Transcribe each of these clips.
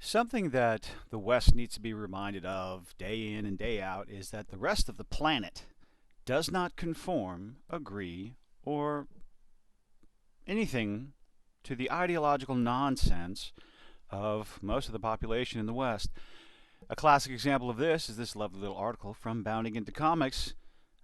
Something that the West needs to be reminded of day in and day out is that the rest of the planet does not conform, agree, or anything to the ideological nonsense of most of the population in the West. A classic example of this is this lovely little article from Bounding into Comics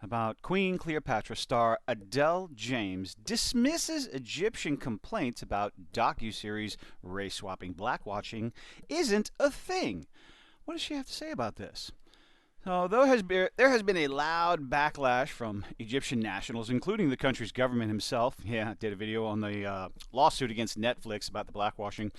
about Queen Cleopatra star Adele James dismisses Egyptian complaints about docuseries race swapping blackwashing isn't a thing. What does she have to say about this? So, there has been a loud backlash from Egyptian nationals, including the country's government himself. Yeah, did a video on the lawsuit against Netflix about the blackwashing.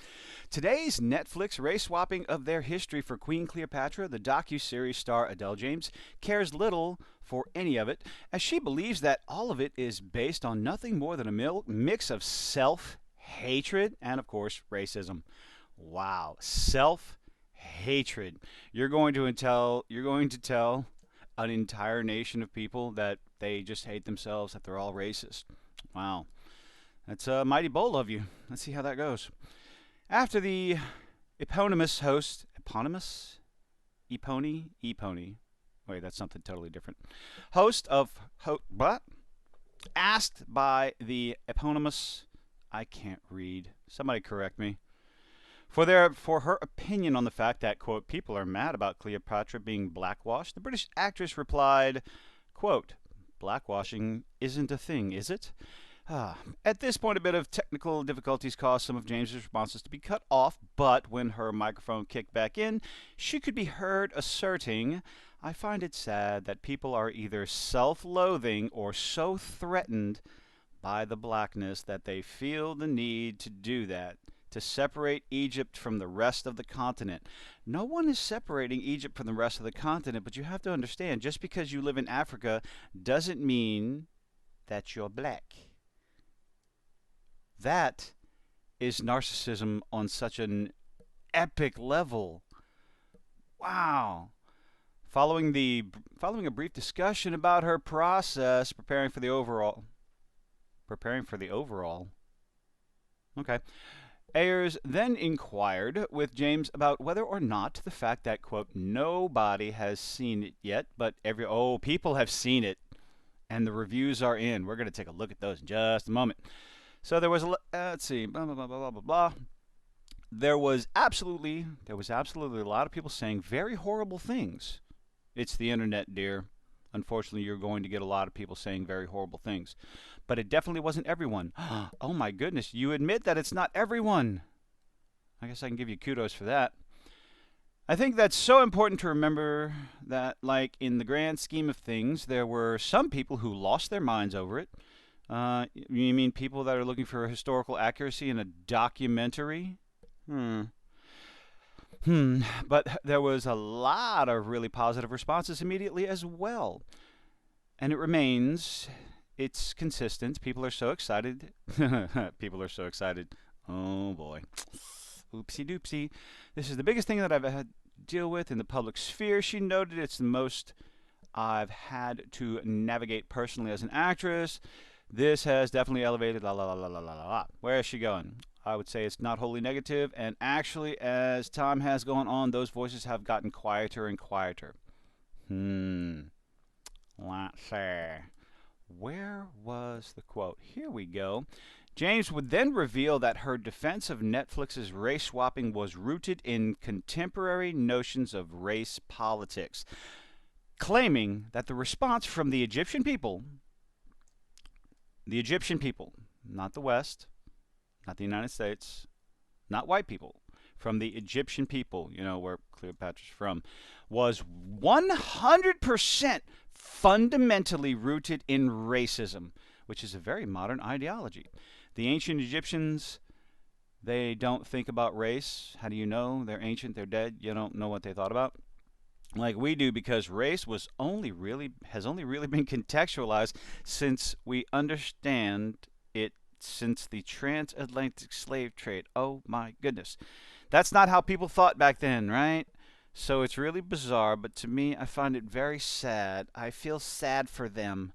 Today's Netflix race swapping of their history for Queen Cleopatra, the docu-series star Adele James, cares little for any of it, as she believes that all of it is based on nothing more than a mix of self-hatred and, of course, racism. Wow, self-hatred. You're going to tell an entire nation of people that they just hate themselves, that they're all racist. Wow. That's mighty bold of you. Let's see how that goes. After the eponymous host, Epony. Wait, that's something totally different. Host of what? Asked by the eponymous, I can't read. Somebody correct me. For her opinion on the fact that, quote, people are mad about Cleopatra being blackwashed, the British actress replied, quote, blackwashing isn't a thing, is it? At this point, a bit of technical difficulties caused some of James's responses to be cut off, but when her microphone kicked back in, she could be heard asserting, I find it sad that people are either self-loathing or so threatened by the blackness that they feel the need to do that, to separate Egypt from the rest of the continent. No one is separating Egypt from the rest of the continent, but you have to understand, just because you live in Africa doesn't mean that you're black. That is narcissism on such an epic level. Wow. Following a brief discussion about her process preparing for the overall. Okay. Ayers then inquired with James about whether or not the fact that, quote, nobody has seen it yet, but people have seen it, and the reviews are in. We're going to take a look at those in just a moment. So there was let's see, blah, blah, blah, blah, blah, blah. There was absolutely a lot of people saying very horrible things. It's the internet, dear. Unfortunately, you're going to get a lot of people saying very horrible things. But it definitely wasn't everyone. Oh my goodness, you admit that it's not everyone. I guess I can give you kudos for that. I think that's so important to remember that, like, in the grand scheme of things, there were some people who lost their minds over it. You mean people that are looking for historical accuracy in a documentary? But there was a lot of really positive responses immediately as well. And it's consistent. People are so excited. People are so excited. Oh boy. Oopsie doopsie. This is the biggest thing that I've had to deal with in the public sphere. She noted it's the most I've had to navigate personally as an actress. This has definitely elevated la la la la la la la. Where is she going? I would say it's not wholly negative, and actually, as time has gone on, those voices have gotten quieter and quieter. Let's see. Where was the quote? Here we go. James would then reveal that her defense of Netflix's race swapping was rooted in contemporary notions of race politics, claiming that the response from the Egyptian people, not the West, not the United States, not white people, from the Egyptian people, where Cleopatra's from, was 100% fundamentally rooted in racism, which is a very modern ideology. The ancient Egyptians, they don't think about race. How do you know? They're ancient, they're dead, you don't know what they thought about. Like we do, because race has only really been contextualized since we understand it, since the transatlantic slave trade. Oh my goodness. That's not how people thought back then, right? So it's really bizarre, but to me, I find it very sad. I feel sad for them.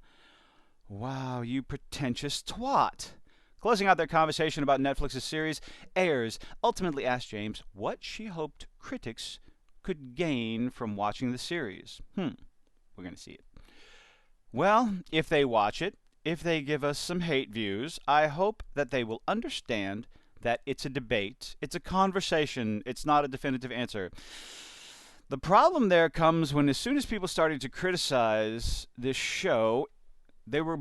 Wow, you pretentious twat. Closing out their conversation about Netflix's series, Ayers ultimately asked James what she hoped critics could gain from watching the series. We're going to see it. Well, if they watch it, if they give us some hate views, I hope that they will understand that it's a debate, it's a conversation, it's not a definitive answer. The problem there comes when, as soon as people started to criticize this show, they were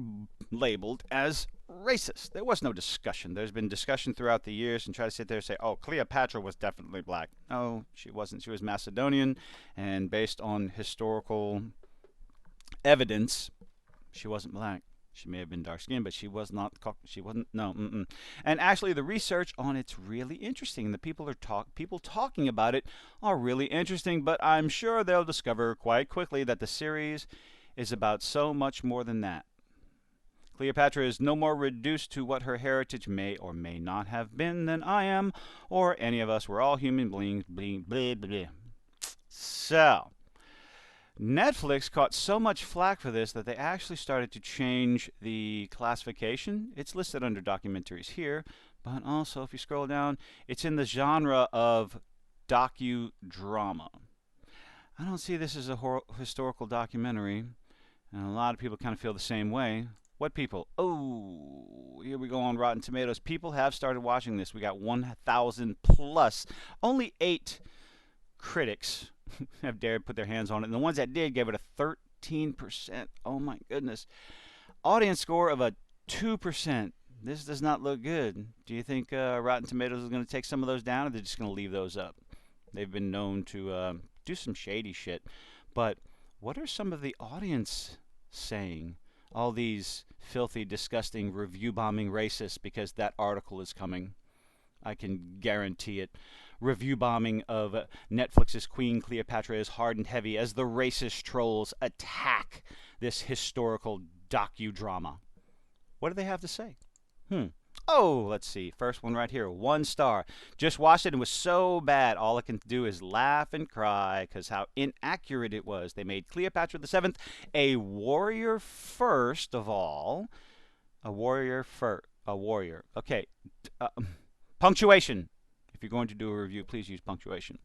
labeled as racist. There was no discussion. There's been discussion throughout the years and try to sit there and say, oh, Cleopatra was definitely black. No, she wasn't. She was Macedonian, and based on historical evidence, she wasn't black. She may have been dark skinned, but she was not. She wasn't. No. And actually, the research on it's really interesting. The people talking about it are really interesting. But I'm sure they'll discover quite quickly that the series is about so much more than that. Cleopatra is no more reduced to what her heritage may or may not have been than I am, or any of us. We're all human beings. Blah, blah, blah. So, Netflix caught so much flack for this that they actually started to change the classification. It's listed under documentaries here, but also if you scroll down, it's in the genre of docudrama. I don't see this as a historical documentary, and a lot of people kind of feel the same way. What people? Oh, here we go on Rotten Tomatoes. People have started watching this. We got 1,000 plus. Only 8 critics have dared put their hands on it. And the ones that did gave it a 13%. Oh my goodness. Audience score of a 2%. This does not look good. Do you think Rotten Tomatoes is going to take some of those down, or they're just going to leave those up? They've been known to do some shady shit. But what are some of the audience saying? All these filthy, disgusting, review bombing racists, because that article is coming. I can guarantee it. Review bombing of Netflix's Queen Cleopatra is hard and heavy as the racist trolls attack this historical docudrama. What do they have to say? Oh, let's see. First one right here. 1 star. Just watched it and was so bad. All I can do is laugh and cry because how inaccurate it was. They made Cleopatra the 7th a warrior first of all. A warrior first. A warrior. Okay. Punctuation. If you're going to do a review, please use punctuation.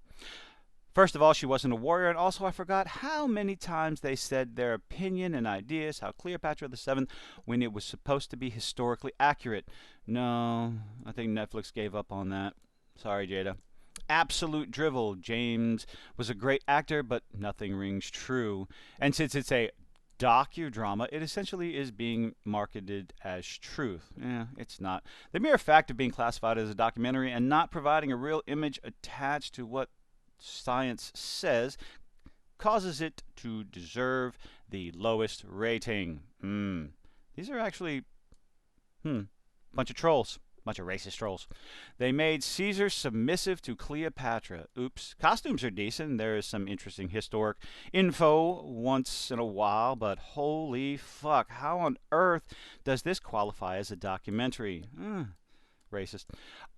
First of all, she wasn't a warrior, and also I forgot how many times they said their opinion and ideas, how Cleopatra the 7th, when it was supposed to be historically accurate. No, I think Netflix gave up on that. Sorry, Jada. Absolute drivel. James was a great actor, but nothing rings true. And since it's a docudrama, it essentially is being marketed as truth. It's not. The mere fact of being classified as a documentary and not providing a real image attached to what science says causes it to deserve the lowest rating. These are actually bunch of trolls. Bunch of racist trolls. They made Caesar submissive to Cleopatra. Oops. Costumes are decent. There is some interesting historic info once in a while, but holy fuck. How on earth does this qualify as a documentary? Racist.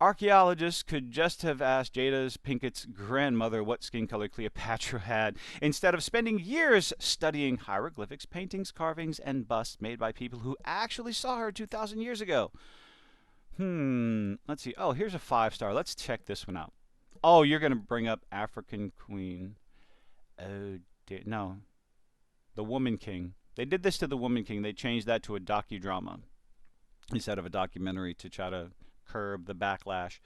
Archaeologists could just have asked Jada Pinkett's grandmother what skin color Cleopatra had, instead of spending years studying hieroglyphics, paintings, carvings, and busts made by people who actually saw her 2,000 years ago. Let's see. Oh, here's a 5 star. Let's check this one out. Oh, you're going to bring up African Queen. Oh, dear. No. The Woman King. They did this to the Woman King. They changed that to a docudrama instead of a documentary to try to curb the backlash.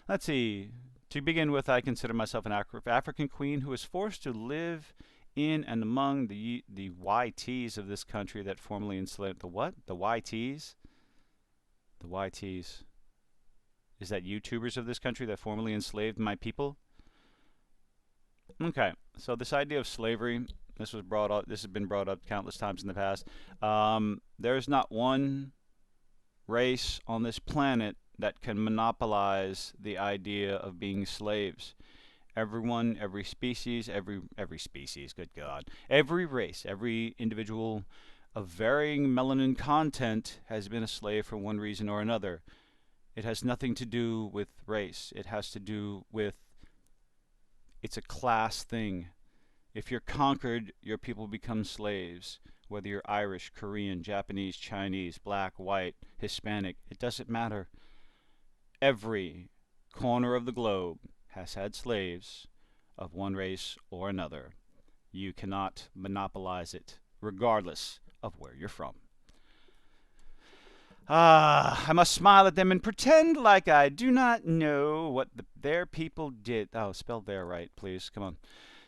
Let's see. To begin with, I consider myself an African queen who was forced to live in and among the YTs of this country that formerly enslaved. The what? The YTs? The YTs. Is that YouTubers of this country that formerly enslaved my people? Okay, so this idea of slavery, this was brought up. This has been brought up countless times in the past. There's not one race on this planet that can monopolize the idea of being slaves. Everyone, every species, every species, good God, every race, every individual of varying melanin content has been a slave for one reason or another. It has nothing to do with race. It has to do with, it's a class thing. If you're conquered, your people become slaves. Whether you're Irish, Korean, Japanese, Chinese, black, white, Hispanic, it doesn't matter. Every corner of the globe has had slaves of one race or another. You cannot monopolize it, regardless of where you're from. I must smile at them and pretend like I do not know what their people did. Oh, spell their right, please. Come on.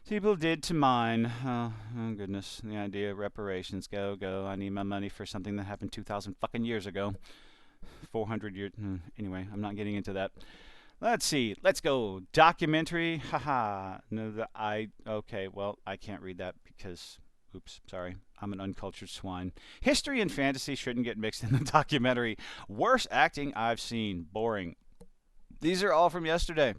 People did to mine. Oh, goodness. The idea of reparations. Go, go. I need my money for something that happened 2,000 fucking years ago. 400 years. Anyway, I'm not getting into that. Let's see. Let's go. Documentary. Haha. No, okay, well, I can't read that because, oops, sorry. I'm an uncultured swine. History and fantasy shouldn't get mixed in the documentary. Worst acting I've seen. Boring. These are all from yesterday,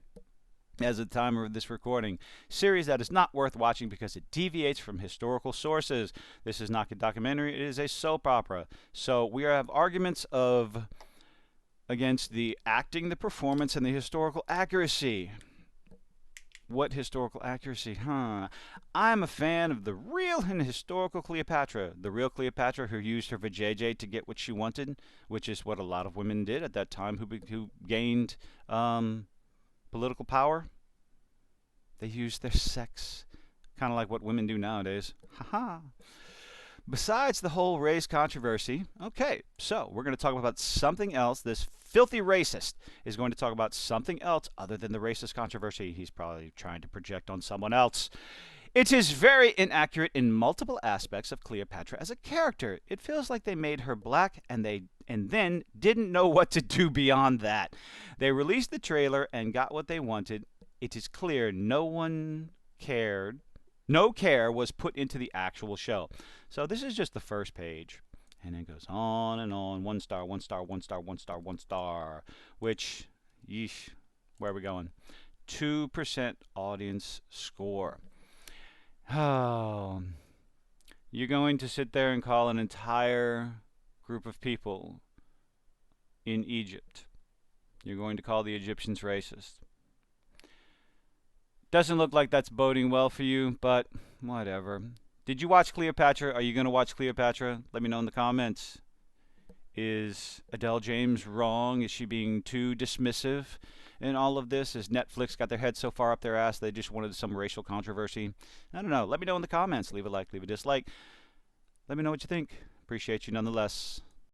as of the time of this recording. Series that is not worth watching because it deviates from historical sources. This is not a documentary. It is a soap opera. So we have arguments against the acting, the performance, and the historical accuracy. What historical accuracy? I'm a fan of the real and historical Cleopatra. The real Cleopatra who used her vajayjay to get what she wanted, which is what a lot of women did at that time who gained political power. They used their sex, kind of like what women do nowadays. Haha. Besides the whole race controversy, okay, so we're going to talk about something else. This filthy racist is going to talk about something else other than the racist controversy he's probably trying to project on someone else. It is very inaccurate in multiple aspects of Cleopatra as a character. It feels like they made her black and then didn't know what to do beyond that. They released the trailer and got what they wanted. It is clear no one cared. No care was put into the actual show. So this is just the first page. And it goes on and on. 1 star, 1 star, 1 star, 1 star, 1 star. Which, yeesh, where are we going? 2% audience score. Oh, you're going to sit there and call an entire group of people in Egypt. You're going to call the Egyptians racist. Doesn't look like that's boding well for you, but whatever. Did you watch Cleopatra? Are you going to watch Cleopatra? Let me know in the comments. Is Adele James wrong? Is she being too dismissive in all of this? Has Netflix got their head so far up their ass they just wanted some racial controversy? I don't know. Let me know in the comments. Leave a like, leave a dislike. Let me know what you think. Appreciate you nonetheless.